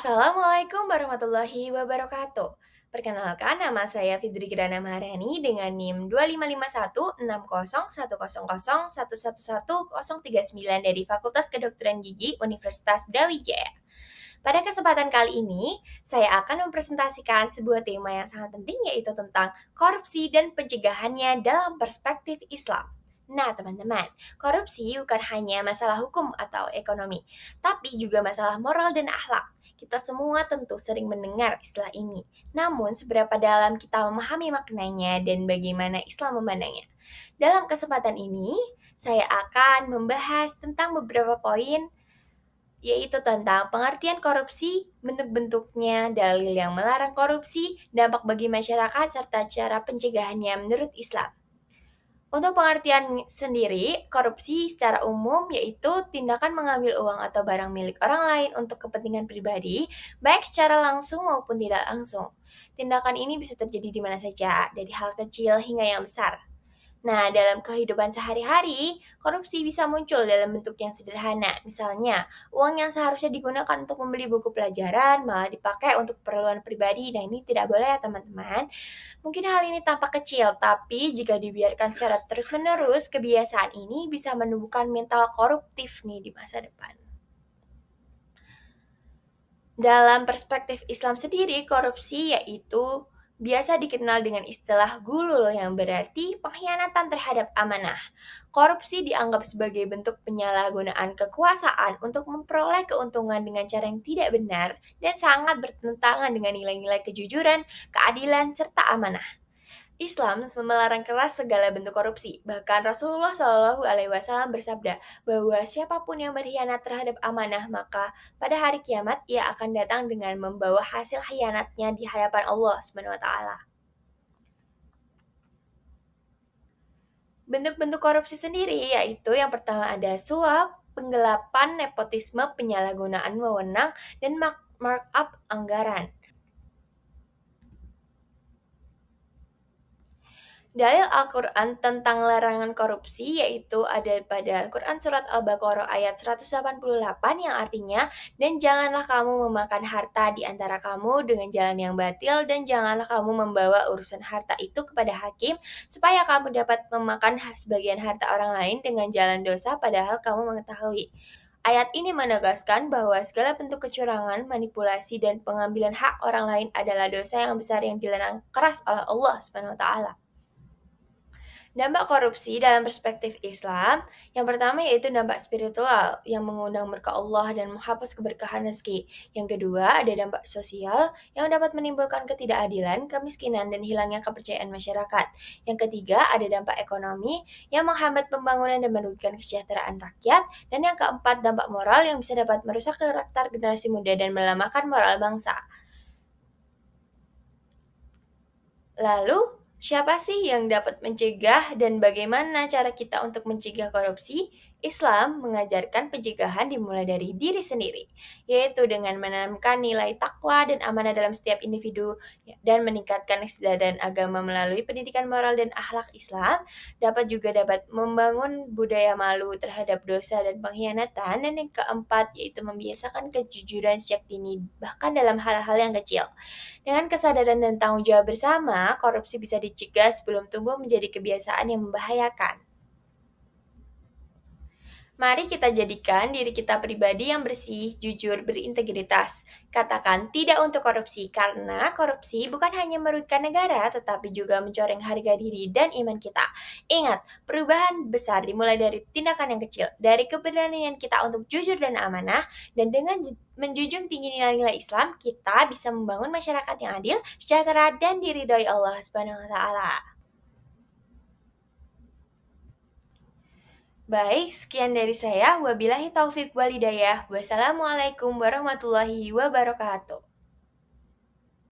Assalamualaikum warahmatullahi wabarakatuh. Perkenalkan, nama saya Fitri Kirana Maharani dengan NIM 25516001111139 dari Fakultas Kedokteran Gigi Universitas Brawijaya. Pada kesempatan kali ini, saya akan mempresentasikan sebuah tema yang sangat penting yaitu tentang korupsi dan pencegahannya dalam perspektif Islam. Nah, teman-teman, korupsi bukan hanya masalah hukum atau ekonomi, tapi juga masalah moral dan akhlak. Kita semua tentu sering mendengar istilah ini. Namun, seberapa dalam kita memahami maknanya dan bagaimana Islam memandangnya? Dalam kesempatan ini, saya akan membahas tentang beberapa poin yaitu tentang pengertian korupsi, bentuk-bentuknya, dalil yang melarang korupsi, dampak bagi masyarakat, serta cara pencegahannya menurut Islam. Untuk pengertian sendiri, korupsi secara umum yaitu tindakan mengambil uang atau barang milik orang lain untuk kepentingan pribadi, baik secara langsung maupun tidak langsung. Tindakan ini bisa terjadi di mana saja, dari hal kecil hingga yang besar. Nah, dalam kehidupan sehari-hari, korupsi bisa muncul dalam bentuk yang sederhana. Misalnya, uang yang seharusnya digunakan untuk membeli buku pelajaran malah dipakai untuk keperluan pribadi. Nah, ini tidak boleh ya, teman-teman. Mungkin hal ini tampak kecil, tapi jika dibiarkan secara terus-menerus, kebiasaan ini bisa menumbuhkan mental koruptif nih di masa depan. Dalam perspektif Islam sendiri, korupsi yaitu biasa dikenal dengan istilah gulul yang berarti pengkhianatan terhadap amanah. Korupsi dianggap sebagai bentuk penyalahgunaan kekuasaan untuk memperoleh keuntungan dengan cara yang tidak benar dan sangat bertentangan dengan nilai-nilai kejujuran, keadilan, serta amanah. Islam melarang keras segala bentuk korupsi. Bahkan Rasulullah Shallallahu Alaihi Wasallam bersabda bahwa siapapun yang berkhianat terhadap amanah, maka pada hari kiamat ia akan datang dengan membawa hasil khianatnya di hadapan Allah Subhanahu Wa Taala. Bentuk-bentuk korupsi sendiri yaitu yang pertama ada suap, penggelapan, nepotisme, penyalahgunaan wewenang, dan markup anggaran. Dalil Al-Quran tentang larangan korupsi yaitu ada pada Quran Surat Al-Baqarah ayat 188 yang artinya, dan janganlah kamu memakan harta di antara kamu dengan jalan yang batil, dan janganlah kamu membawa urusan harta itu kepada hakim, supaya kamu dapat memakan sebagian harta orang lain dengan jalan dosa padahal kamu mengetahui. Ayat ini menegaskan bahwa segala bentuk kecurangan, manipulasi, dan pengambilan hak orang lain adalah dosa yang besar yang dilarang keras oleh Allah Subhanahu wa taala. Dampak korupsi dalam perspektif Islam, yang pertama yaitu dampak spiritual yang mengundang berkah Allah dan menghapus keberkahan rezeki. Yang kedua, ada dampak sosial yang dapat menimbulkan ketidakadilan, kemiskinan, dan hilangnya kepercayaan masyarakat. Yang ketiga, ada dampak ekonomi yang menghambat pembangunan dan merugikan kesejahteraan rakyat. Dan yang keempat, dampak moral yang bisa dapat merusak karakter generasi muda dan melemahkan moral bangsa. Lalu, siapa sih yang dapat mencegah dan bagaimana cara kita untuk mencegah korupsi? Islam mengajarkan pencegahan dimulai dari diri sendiri, yaitu dengan menanamkan nilai takwa dan amanah dalam setiap individu dan meningkatkan kesadaran agama melalui pendidikan moral dan akhlak Islam. Dapat membangun budaya malu terhadap dosa dan pengkhianatan. Dan yang keempat yaitu membiasakan kejujuran sejak dini, bahkan dalam hal-hal yang kecil. Dengan kesadaran dan tanggung jawab bersama, korupsi bisa dicegah sebelum tumbuh menjadi kebiasaan yang membahayakan. Mari kita jadikan diri kita pribadi yang bersih, jujur, berintegritas. Katakan tidak untuk korupsi, karena korupsi bukan hanya merugikan negara, tetapi juga mencoreng harga diri dan iman kita. Ingat, perubahan besar dimulai dari tindakan yang kecil, dari keberanian kita untuk jujur dan amanah, dan dengan menjunjung tinggi nilai-nilai Islam, kita bisa membangun masyarakat yang adil, sejahtera, dan diridhoi Allah Subhanahu wa Ta'ala. Baik, sekian dari saya. Wabillahi taufik walhidayah. Wassalamualaikum warahmatullahi wabarakatuh.